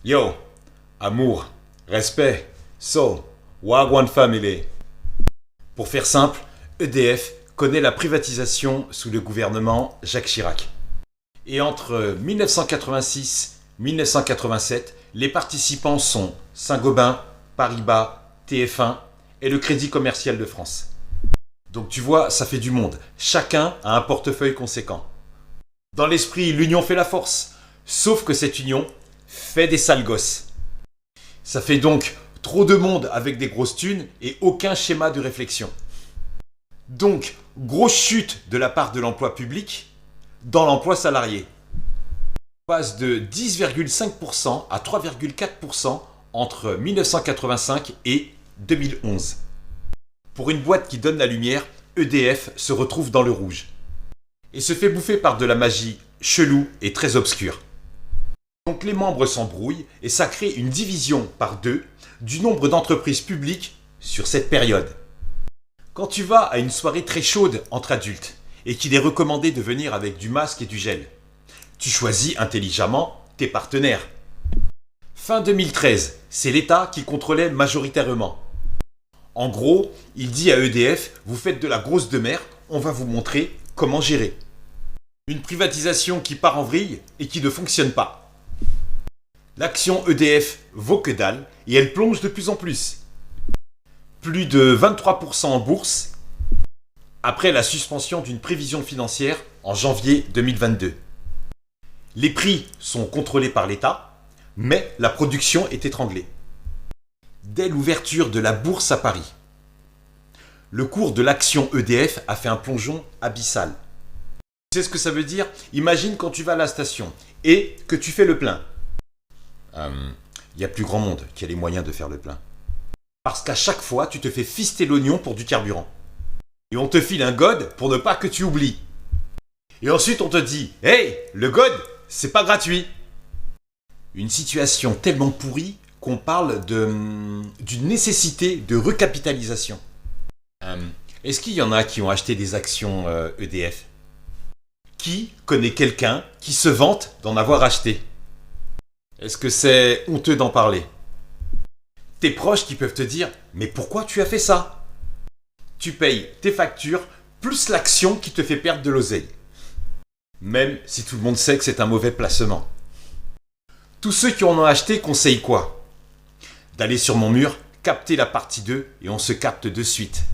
Yo, amour, respect, so, Wagwan Family. Pour faire simple, EDF connaît la privatisation sous le gouvernement Jacques Chirac. Et entre 1986 et 1987, les participants sont Saint-Gobain, Paribas, TF1 et le Crédit Commercial de France. Donc tu vois, ça fait du monde. Chacun a un portefeuille conséquent. Dans l'esprit, l'union fait la force. Sauf que cette union fait des sales gosses. Ça fait donc trop de monde avec des grosses thunes et aucun schéma de réflexion. Donc, grosse chute de la part de l'emploi public dans l'emploi salarié. On passe de 10,5% à 3,4% entre 1985 et 2011. Pour une boîte qui donne la lumière, EDF se retrouve dans le rouge. Et se fait bouffer par de la magie chelou et très obscure. Donc les membres s'embrouillent et ça crée une division par deux du nombre d'entreprises publiques sur cette période. Quand tu vas à une soirée très chaude entre adultes et qu'il est recommandé de venir avec du masque et du gel, tu choisis intelligemment tes partenaires. Fin 2013, c'est l'État qui contrôlait majoritairement. En gros, il dit à EDF, vous faites de la grosse de mer, on va vous montrer comment gérer. Une privatisation qui part en vrille et qui ne fonctionne pas. L'action EDF vaut que dalle et elle plonge de plus en plus. Plus de 23% en bourse après la suspension d'une prévision financière en janvier 2022. Les prix sont contrôlés par l'État, mais la production est étranglée. Dès l'ouverture de la bourse à Paris, le cours de l'action EDF a fait un plongeon abyssal. Tu sais ce que ça veut dire? Imagine quand tu vas à la station et que tu fais le plein. Il y a plus grand monde qui a les moyens de faire le plein. Parce qu'à chaque fois, tu te fais fister l'oignon pour du carburant. Et on te file un god pour ne pas que tu oublies. Et ensuite, on te dit « Hey, le god, c'est pas gratuit !» Une situation tellement pourrie qu'on parle d'une nécessité de recapitalisation. Est-ce qu'il y en a qui ont acheté des actions EDF? Qui connaît quelqu'un qui se vante d'en avoir acheté? Est-ce que c'est honteux d'en parler? Tes proches qui peuvent te dire « Mais pourquoi tu as fait ça ?» Tu payes tes factures plus l'action qui te fait perdre de l'oseille. Même si tout le monde sait que c'est un mauvais placement. Tous ceux qui en ont acheté conseillent quoi? D'aller sur mon mur, capter la partie 2 et on se capte de suite.